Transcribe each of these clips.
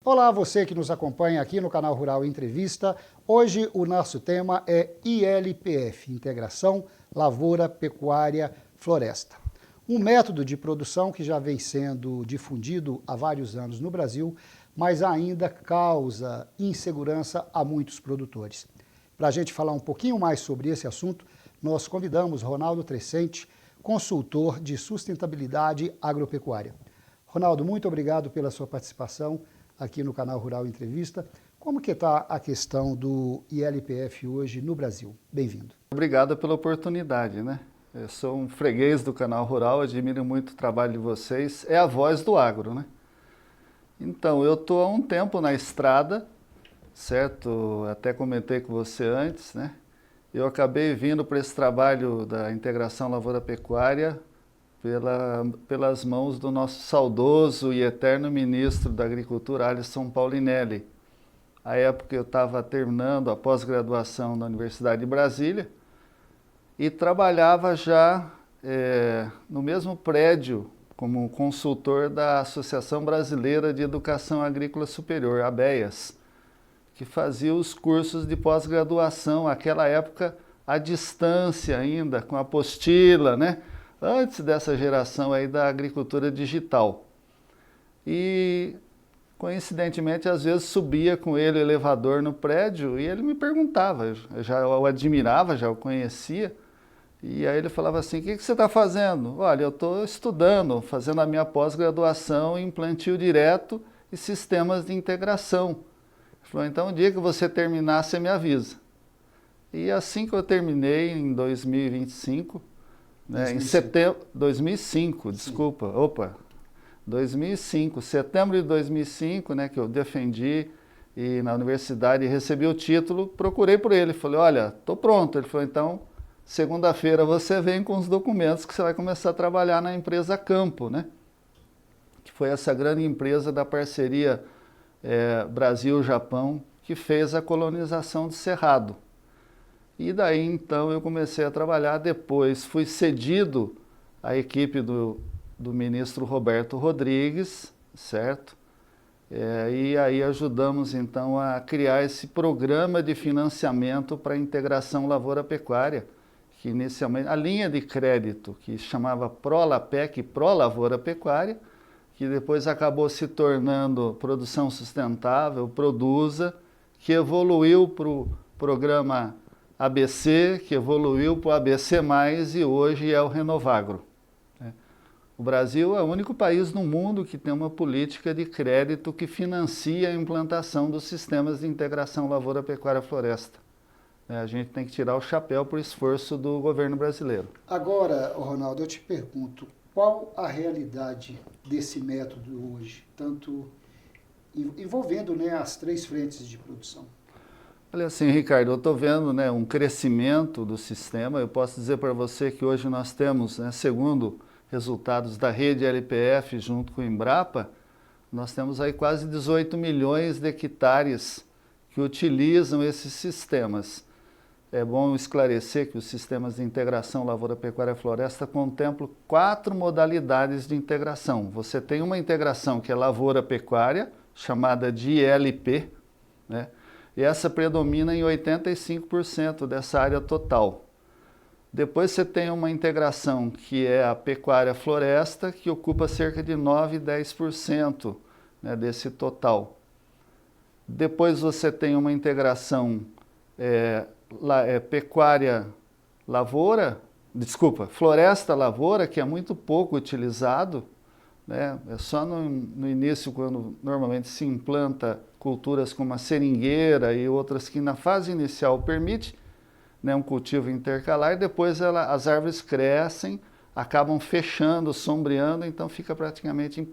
Olá, você que nos acompanha aqui no canal Rural Entrevista. Hoje o nosso tema é ILPF, Integração Lavoura, Pecuária, Floresta. Um método de produção que já vem sendo difundido há vários anos no Brasil, mas ainda causa insegurança a muitos produtores. Para a gente falar um pouquinho mais sobre esse assunto, nós convidamos Ronaldo Trescente, consultor de sustentabilidade agropecuária. Ronaldo, muito obrigado pela sua participação aqui no canal Rural Entrevista. Como que está a questão do ILPF hoje no Brasil? Bem-vindo. Obrigado pela oportunidade, né? Eu sou um freguês do canal Rural, admiro muito o trabalho de vocês. É a voz do agro, né? Então, eu estou há um tempo na estrada, certo? Até comentei com você antes, né? Eu acabei vindo para esse trabalho da integração lavoura-pecuária pelas mãos do nosso saudoso e eterno ministro da Agricultura, Alisson Paulinelli. À época eu estava terminando a pós-graduação na Universidade de Brasília e trabalhava já no mesmo prédio como consultor da Associação Brasileira de Educação Agrícola Superior, ABEAS, que fazia os cursos de pós-graduação, naquela época à distância ainda, com apostila, né? Antes dessa geração aí da agricultura digital. E, coincidentemente, às vezes subia com ele o elevador no prédio e ele me perguntava, eu já o admirava, já o conhecia, e aí ele falava assim, o que você está fazendo? Olha, eu estou estudando, fazendo a minha pós-graduação em plantio direto e sistemas de integração. Ele falou, então, o dia que você terminar, você me avisa. E assim que eu terminei, em 2025, né, em setembro, 2005, desculpa, 2005, setembro de 2005, né, que eu defendi e na universidade recebi o título, procurei por ele, falei, olha, estou pronto. Ele falou, então, segunda-feira você vem com os documentos que você vai começar a trabalhar na empresa Campo, né, que foi essa grande empresa da parceria Brasil-Japão que fez a colonização do Cerrado. E daí, então, eu comecei a trabalhar. Depois fui cedido à equipe do ministro Roberto Rodrigues, certo? E aí ajudamos, então, a criar esse programa de financiamento para a integração lavoura-pecuária, que inicialmente, a linha de crédito, que chamava ProLapec, Pro-Lavoura Pecuária, que depois acabou se tornando Produção Sustentável, Produza, que evoluiu para o programa ABC, que evoluiu para o ABC+, e hoje é o Renovagro. O Brasil é o único país no mundo que tem uma política de crédito que financia a implantação dos sistemas de integração lavoura-pecuária-floresta. A gente tem que tirar o chapéu para o esforço do governo brasileiro. Agora, Ronaldo, eu te pergunto, qual a realidade desse método hoje, tanto envolvendo, né, as três frentes de produção? Olha assim, Ricardo, eu estou vendo, né, um crescimento do sistema. Eu posso dizer para você que hoje nós temos, né, segundo resultados da rede LPF junto com o Embrapa, nós temos aí quase 18 milhões de hectares que utilizam esses sistemas. É bom esclarecer que os sistemas de integração lavoura-pecuária-floresta contemplam 4 modalidades de integração. Você tem uma integração que é lavoura-pecuária, chamada de ILP, né? E essa predomina em 85% dessa área total. Depois você tem uma integração que é a pecuária-floresta, que ocupa cerca de 9 e 10%, né, desse total. Depois você tem uma integração floresta-lavoura, que é muito pouco utilizado, né? É só no início, quando normalmente se implanta culturas como a seringueira e outras que na fase inicial permite, né, um cultivo intercalar, depois as árvores crescem, acabam fechando, sombreando, então fica praticamente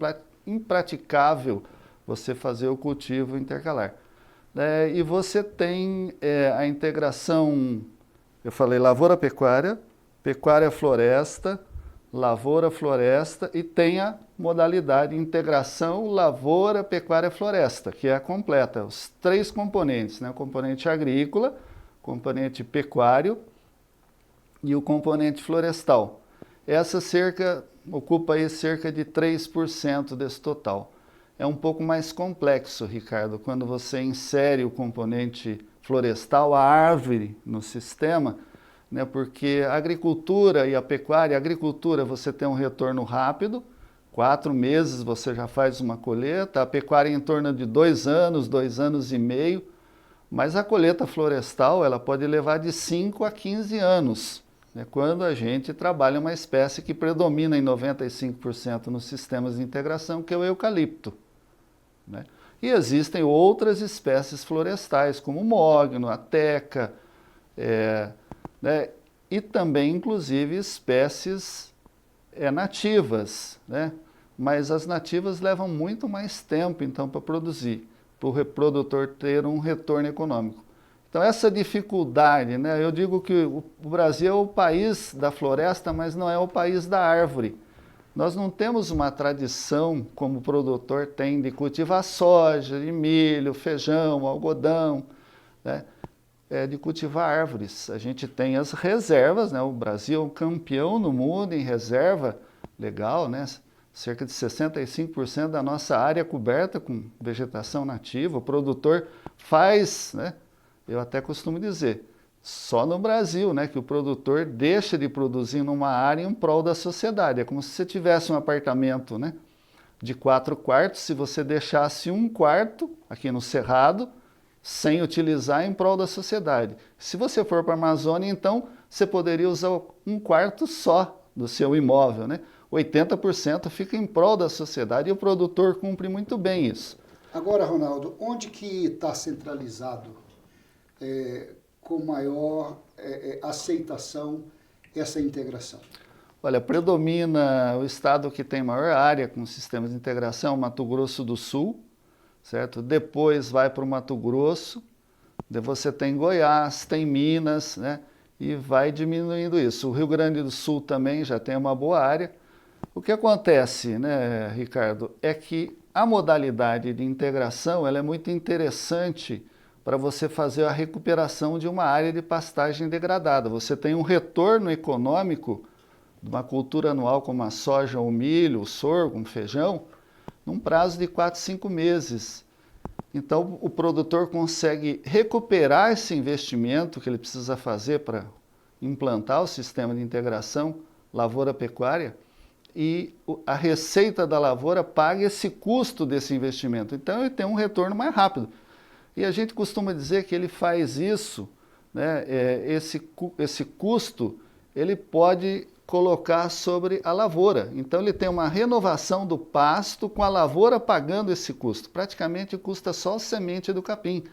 impraticável você fazer o cultivo intercalar. E você tem a integração, eu falei lavoura-pecuária, pecuária-floresta, lavoura-floresta, e tem a modalidade integração lavoura-pecuária-floresta, que é a completa, os 3 componentes, né? O componente agrícola, o componente pecuário e o componente florestal. Essa ocupa aí cerca de 3% desse total. é um pouco mais complexo, Ricardo, quando você insere o componente florestal, a árvore no sistema, né, porque a agricultura e a pecuária, a agricultura você tem um retorno rápido, 4 meses você já faz uma colheita, a pecuária em torno de 2 anos, 2 anos e meio, mas a colheita florestal ela pode levar de 5 a 15 anos, né, quando a gente trabalha uma espécie que predomina em 95% nos sistemas de integração, que é o eucalipto. Né? E existem outras espécies florestais, como o mogno, a teca, né? E também, inclusive, espécies nativas, né? Mas as nativas levam muito mais tempo, então, para produzir, para o reprodutor ter um retorno econômico. Então, essa dificuldade, né? Eu digo que o Brasil é o país da floresta, mas não é o país da árvore. Nós não temos uma tradição, como o produtor tem, de cultivar soja, de milho, feijão, algodão, né? De cultivar árvores. A gente tem as reservas, né? O Brasil é um campeão no mundo em reserva, legal, né? Cerca de 65% da nossa área coberta com vegetação nativa. O produtor faz, né? Eu até costumo dizer, só no Brasil, né, que o produtor deixa de produzir numa área em prol da sociedade. É como se você tivesse um apartamento, né, de 4 quartos, se você deixasse 1 quarto aqui no Cerrado, sem utilizar em prol da sociedade. Se você for para a Amazônia, então, você poderia usar 1 quarto só do seu imóvel, né? 80% fica em prol da sociedade e o produtor cumpre muito bem isso. Agora, Ronaldo, onde que está centralizado com maior aceitação essa integração? Olha, predomina o estado que tem maior área com sistemas de integração, Mato Grosso do Sul, certo? Depois vai para o Mato Grosso, daí você tem Goiás, tem Minas, né? E vai diminuindo isso. O Rio Grande do Sul também já tem uma boa área. O que acontece, né, Ricardo, é que a modalidade de integração ela é muito interessante para você fazer a recuperação de uma área de pastagem degradada. Você tem um retorno econômico de uma cultura anual como a soja, o milho, o sorgo, o feijão, num prazo de 4, 5 meses. Então, o produtor consegue recuperar esse investimento que ele precisa fazer para implantar o sistema de integração lavoura-pecuária e a receita da lavoura paga esse custo desse investimento. Então, ele tem um retorno mais rápido. E a gente costuma dizer que ele faz isso, né, esse custo, ele pode colocar sobre a lavoura. Então ele tem uma renovação do pasto com a lavoura pagando esse custo. Praticamente custa só a semente do capim,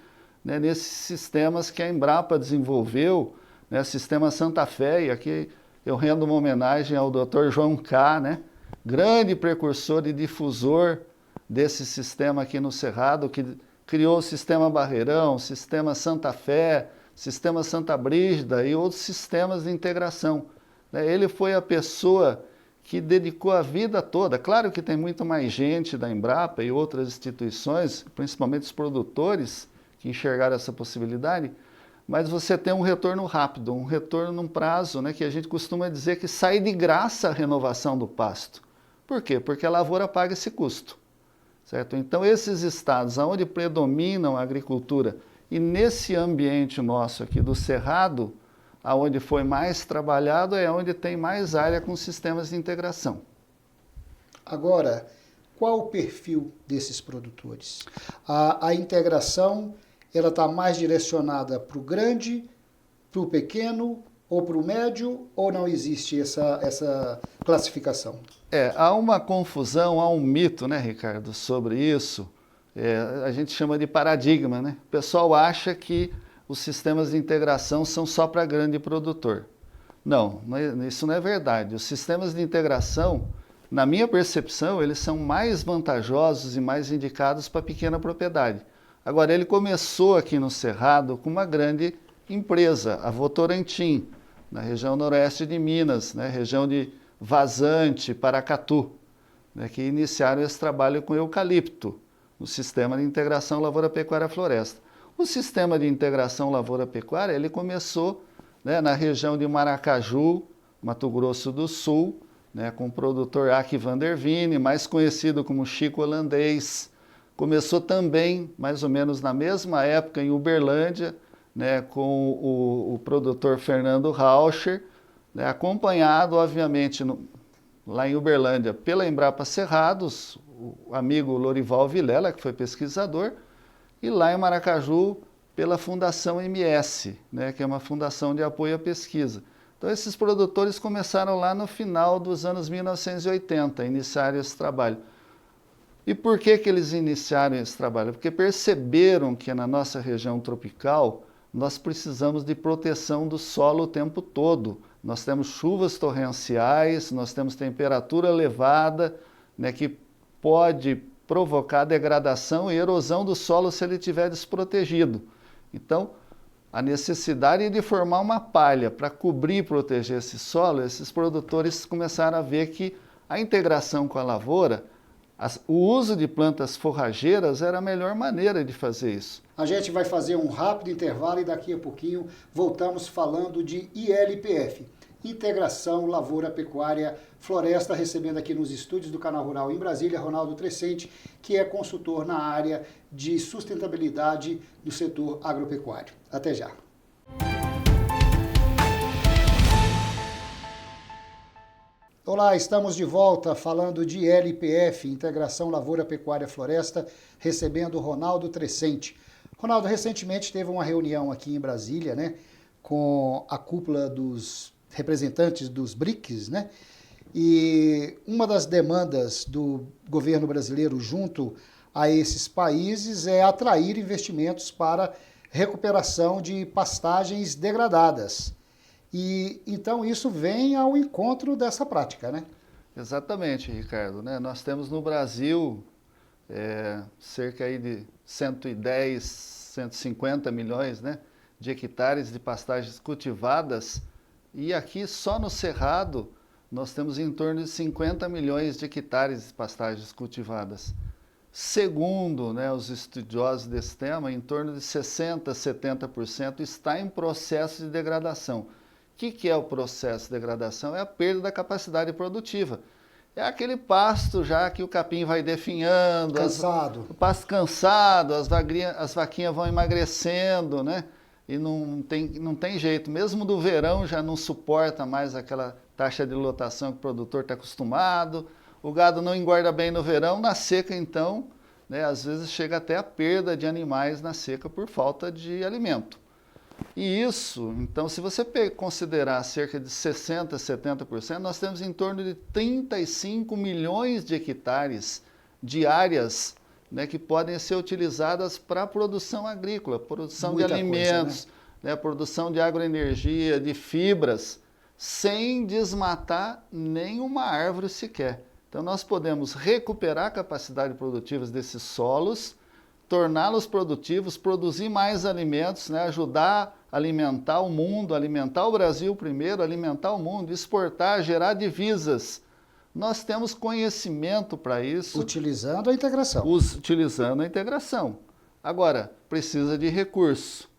né, nesses sistemas que a Embrapa desenvolveu, né, sistema Santa Fé, e aqui eu rendo uma homenagem ao Dr. João K., né, grande precursor e difusor desse sistema aqui no Cerrado, que criou o sistema Barreirão, o sistema Santa Fé, sistema Santa Brígida e outros sistemas de integração. Ele foi a pessoa que dedicou a vida toda. Claro que tem muito mais gente da Embrapa e outras instituições, principalmente os produtores, que enxergaram essa possibilidade, mas você tem um retorno rápido, um retorno num prazo, né, que a gente costuma dizer que sai de graça a renovação do pasto. Por quê? Porque a lavoura paga esse custo. Certo? Então, esses estados onde predominam a agricultura e nesse ambiente nosso aqui do Cerrado, aonde foi mais trabalhado, é onde tem mais área com sistemas de integração. Agora, qual o perfil desses produtores? A integração ela está mais direcionada para o grande, para o pequeno ou para o médio, ou não existe essa classificação? Há uma confusão, há um mito, né, Ricardo, sobre isso. A gente chama de paradigma, né? O pessoal acha que os sistemas de integração são só para grande produtor. Não, isso não é verdade. Os sistemas de integração, na minha percepção, eles são mais vantajosos e mais indicados para pequena propriedade. Agora, ele começou aqui no Cerrado com uma grande empresa, a Votorantim, na região noroeste de Minas, né, região de Vazante, Paracatu, né, que iniciaram esse trabalho com eucalipto, no sistema de integração lavoura-pecuária-floresta. O sistema de integração lavoura-pecuária, ele começou, né, na região de Maracaju, Mato Grosso do Sul, né, com o produtor Ack van der Veen, mais conhecido como Chico Holandês. Começou também, mais ou menos na mesma época, em Uberlândia, né, com o produtor Fernando Rauscher, né, acompanhado, obviamente, lá em Uberlândia, pela Embrapa Cerrados, o amigo Lorival Vilela, que foi pesquisador, e lá em Maracaju, pela Fundação MS, né, que é uma fundação de apoio à pesquisa. Então, esses produtores começaram lá no final dos anos 1980, iniciaram esse trabalho. E por que eles iniciaram esse trabalho? Porque perceberam que na nossa região tropical nós precisamos de proteção do solo o tempo todo. Nós temos chuvas torrenciais, nós temos temperatura elevada, né, que pode provocar degradação e erosão do solo se ele estiver desprotegido. Então, a necessidade de formar uma palha para cobrir e proteger esse solo, esses produtores começaram a ver que a integração com a lavoura, o uso de plantas forrageiras era a melhor maneira de fazer isso. A gente vai fazer um rápido intervalo e daqui a pouquinho voltamos falando de ILPF, Integração Lavoura Pecuária Floresta, recebendo aqui nos estúdios do Canal Rural em Brasília, Ronaldo Trescente, que é consultor na área de sustentabilidade do setor agropecuário. Até já. Olá, estamos de volta falando de ILPF, Integração Lavoura Pecuária Floresta, recebendo Ronaldo Trescente. Ronaldo, recentemente teve uma reunião aqui em Brasília, né, com a cúpula dos representantes dos BRICS, né? E uma das demandas do governo brasileiro junto a esses países é atrair investimentos para recuperação de pastagens degradadas. E então isso vem ao encontro dessa prática, né? Exatamente, Ricardo, né? Nós temos no Brasil cerca aí de 110, 150 milhões, né, de hectares de pastagens cultivadas. E aqui, só no Cerrado, nós temos em torno de 50 milhões de hectares de pastagens cultivadas. Segundo, né, os estudiosos desse tema, em torno de 60%, 70% está em processo de degradação. O que é o processo de degradação? É a perda da capacidade produtiva. É aquele pasto já que o capim vai definhando, Cansado. o pasto cansado, as vaquinhas vão emagrecendo, né? E não tem jeito, mesmo do verão já não suporta mais aquela taxa de lotação que o produtor está acostumado, o gado não engorda bem no verão, na seca então, né, às vezes chega até a perda de animais na seca por falta de alimento. E isso, então, se você considerar cerca de 60%, 70%, nós temos em torno de 35 milhões de hectares de áreas, né, que podem ser utilizadas para a produção agrícola, produção de alimentos, né, produção de agroenergia, de fibras, sem desmatar nenhuma árvore sequer. Então nós podemos recuperar a capacidade produtiva desses solos, torná-los produtivos, produzir mais alimentos, né, ajudar a alimentar o mundo, alimentar o Brasil primeiro, alimentar o mundo, exportar, gerar divisas. Nós temos conhecimento para isso. Utilizando a integração. Utilizando a integração. Agora, precisa de recurso,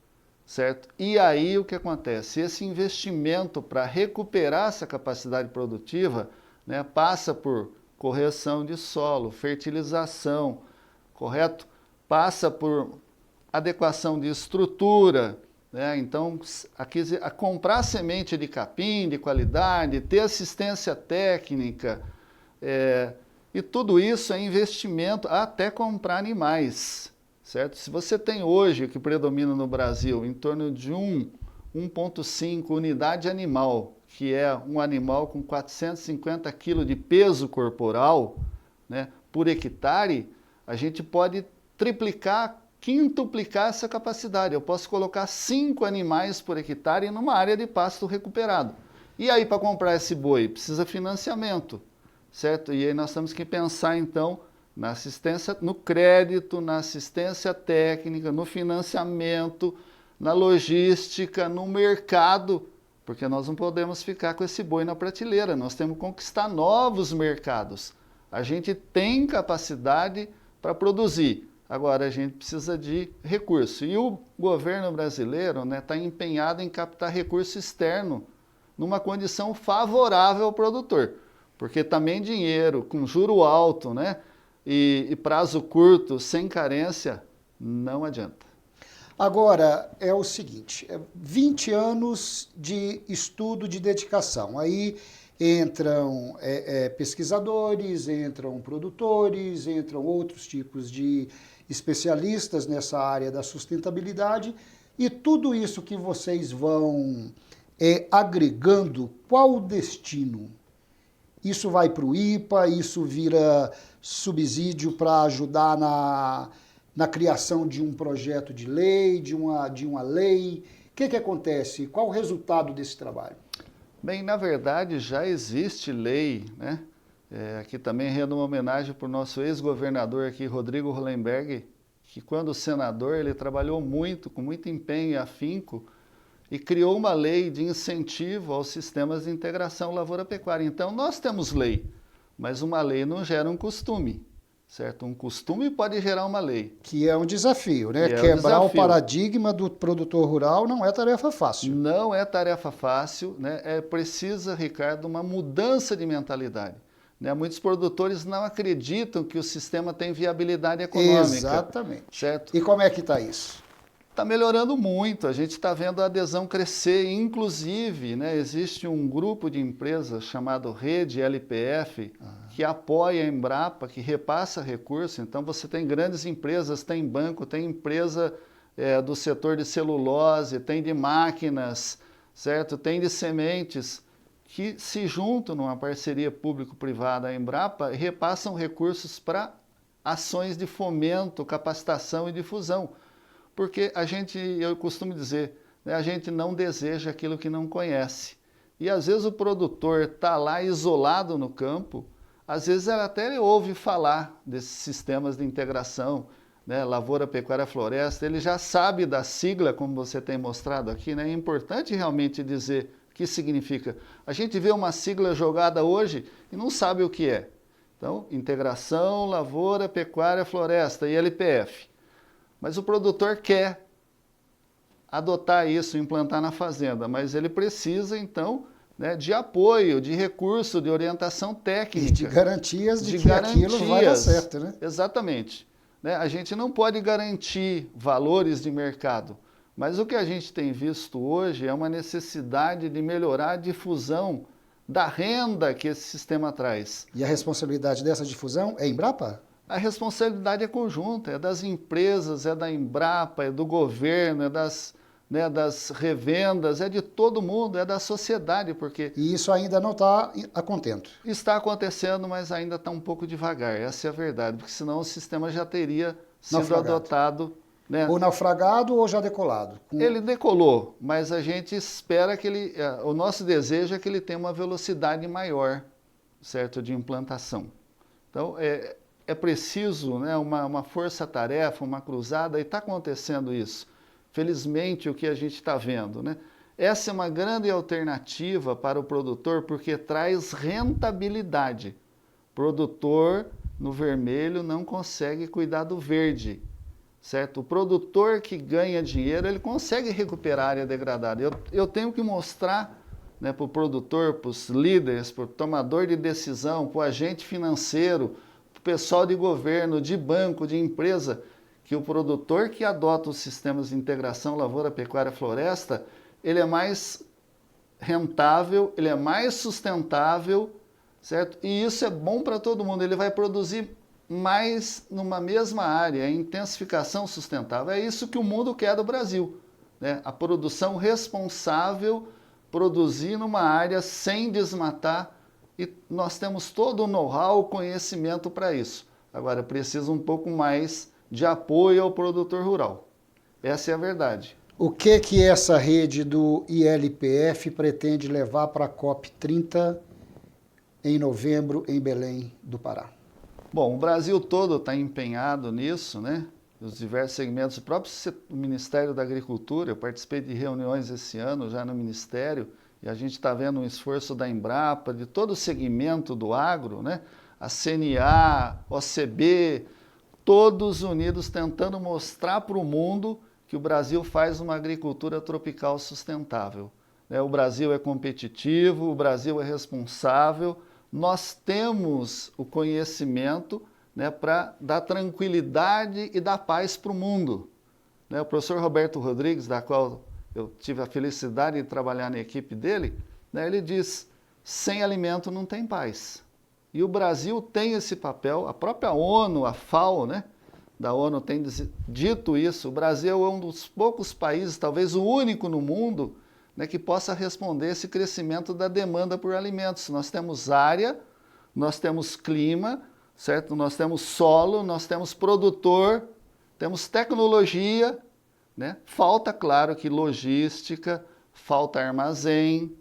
certo? E aí o que acontece? Esse investimento para recuperar essa capacidade produtiva, né, passa por correção de solo, fertilização, correto? Passa por adequação de estrutura, né? Então, a comprar semente de capim de qualidade, ter assistência técnica, e tudo isso é investimento, até comprar animais, certo? Se você tem hoje, o que predomina no Brasil, em torno de 1,5 unidade animal, que é um animal com 450 kg de peso corporal, né, por hectare, a gente pode triplicar, quintuplicar essa capacidade. Eu posso colocar 5 animais por hectare numa área de pasto recuperado. E aí, para comprar esse boi, precisa financiamento, certo? E aí nós temos que pensar, então, na assistência, no crédito, na assistência técnica, no financiamento, na logística, no mercado, porque nós não podemos ficar com esse boi na prateleira, nós temos que conquistar novos mercados. A gente tem capacidade para produzir. Agora, a gente precisa de recurso. E o governo brasileiro está empenhado em captar recurso externo numa condição favorável ao produtor. Porque também dinheiro com juro alto, né, e prazo curto, sem carência, não adianta. Agora, é o seguinte, 20 anos de estudo, de dedicação. Aí entram pesquisadores, entram produtores, entram outros tipos de especialistas nessa área da sustentabilidade, e tudo isso que vocês vão agregando, qual o destino? Isso vai para o IPA, isso vira subsídio para ajudar na criação de um projeto de lei, de uma lei. O que acontece? Qual o resultado desse trabalho? Bem, na verdade já existe lei, né? Aqui também rendo uma homenagem para o nosso ex-governador aqui, Rodrigo Hollenberg, que quando senador ele trabalhou muito, com muito empenho e afinco, e criou uma lei de incentivo aos sistemas de integração lavoura-pecuária. Então nós temos lei, mas uma lei não gera um costume. Certo? Um costume pode gerar uma lei. Que é um desafio, né? Quebrar o paradigma do produtor rural não é tarefa fácil. Não é tarefa fácil, né? Precisa, Ricardo, uma mudança de mentalidade. Né? Muitos produtores não acreditam que o sistema tem viabilidade econômica. Exatamente. Certo? E como é que está isso? Está melhorando muito, a gente está vendo a adesão crescer, inclusive, né, existe um grupo de empresas chamado Rede LPF, que apoia a Embrapa, que repassa recursos. Então você tem grandes empresas, tem banco, tem empresa do setor de celulose, tem de máquinas, certo? Tem de sementes, que se juntam numa parceria público-privada à Embrapa e repassam recursos para ações de fomento, capacitação e difusão. Porque eu costumo dizer, né, a gente não deseja aquilo que não conhece. E às vezes o produtor está lá isolado no campo, às vezes até ele ouve falar desses sistemas de integração, né, lavoura, pecuária, floresta, ele já sabe da sigla, como você tem mostrado aqui, né, é importante realmente dizer o que significa. A gente vê uma sigla jogada hoje e não sabe o que é. Então, integração, lavoura, pecuária, floresta, ILPF. Mas o produtor quer adotar isso, implantar na fazenda, mas ele precisa, então, né, de apoio, de recurso, de orientação técnica. E de garantias de que aquilo vai dar certo, né? Exatamente. Né? A gente não pode garantir valores de mercado, mas o que a gente tem visto hoje é uma necessidade de melhorar a difusão da renda que esse sistema traz. E a responsabilidade dessa difusão é Embrapa? A responsabilidade é conjunta, é das empresas, é da Embrapa, é do governo, é das revendas, é de todo mundo, é da sociedade, porque... E isso ainda não está a contento. Está acontecendo, mas ainda está um pouco devagar, essa é a verdade, porque senão o sistema já teria sido adotado... Né? Ou naufragado ou já decolado. Ele decolou, mas a gente espera que o nosso desejo é que ele tenha uma velocidade maior, certo, de implantação. Então, é preciso, né, uma força-tarefa, uma cruzada, e está acontecendo isso. Felizmente, o que a gente está vendo, né? Essa é uma grande alternativa para o produtor, porque traz rentabilidade. O produtor, no vermelho, não consegue cuidar do verde, certo? O produtor que ganha dinheiro, ele consegue recuperar a área degradada. Eu tenho que mostrar, né, para o produtor, para os líderes, para o tomador de decisão, para o agente financeiro, pessoal de governo, de banco, de empresa, que o produtor que adota os sistemas de integração lavoura, pecuária, floresta, ele é mais rentável, ele é mais sustentável, certo? E isso é bom para todo mundo, ele vai produzir mais numa mesma área, a intensificação sustentável. É isso que o mundo quer do Brasil, né? A produção responsável, produzir numa área sem desmatar. E nós temos todo o know-how, o conhecimento para isso. Agora, precisa um pouco mais de apoio ao produtor rural. Essa é a verdade. O que essa rede do ILPF pretende levar para a COP30 em novembro em Belém do Pará? Bom, o Brasil todo está empenhado nisso, né? Os diversos segmentos, o próprio Ministério da Agricultura, eu participei de reuniões esse ano já no Ministério, e a gente está vendo um esforço da Embrapa, de todo o segmento do agro, né? A CNA, OCB, todos unidos tentando mostrar para o mundo que o Brasil faz uma agricultura tropical sustentável. O Brasil é competitivo, o Brasil é responsável, nós temos o conhecimento, né, para dar tranquilidade e dar paz para o mundo. Né, o professor Roberto Rodrigues, da qual eu tive a felicidade de trabalhar na equipe dele, né, ele diz, sem alimento não tem paz. E o Brasil tem esse papel, a própria ONU, a FAO, né, da ONU tem dito isso, o Brasil é um dos poucos países, talvez o único no mundo, né, que possa responder esse crescimento da demanda por alimentos. Nós temos área, nós temos clima, certo? Nós temos solo, nós temos produtor, temos tecnologia, né? Falta, claro, que logística, falta armazém,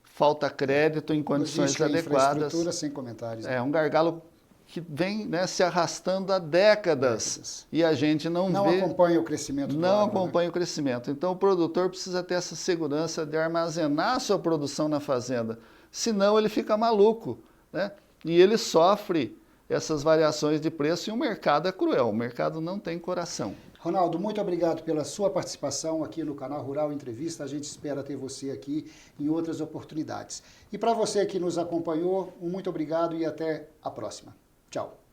falta crédito em condições logística, adequadas. Infraestrutura, sem comentários. É um gargalo que vem, né, se arrastando há décadas e a gente não vê, acompanha o crescimento do não agro, acompanha né? o crescimento. Então o produtor precisa ter essa segurança de armazenar a sua produção na fazenda, senão ele fica maluco, né? E ele sofre essas variações de preço e o mercado é cruel, o mercado não tem coração. Ronaldo, muito obrigado pela sua participação aqui no Canal Rural Entrevista. A gente espera ter você aqui em outras oportunidades. E para você que nos acompanhou, muito obrigado e até a próxima. Tchau.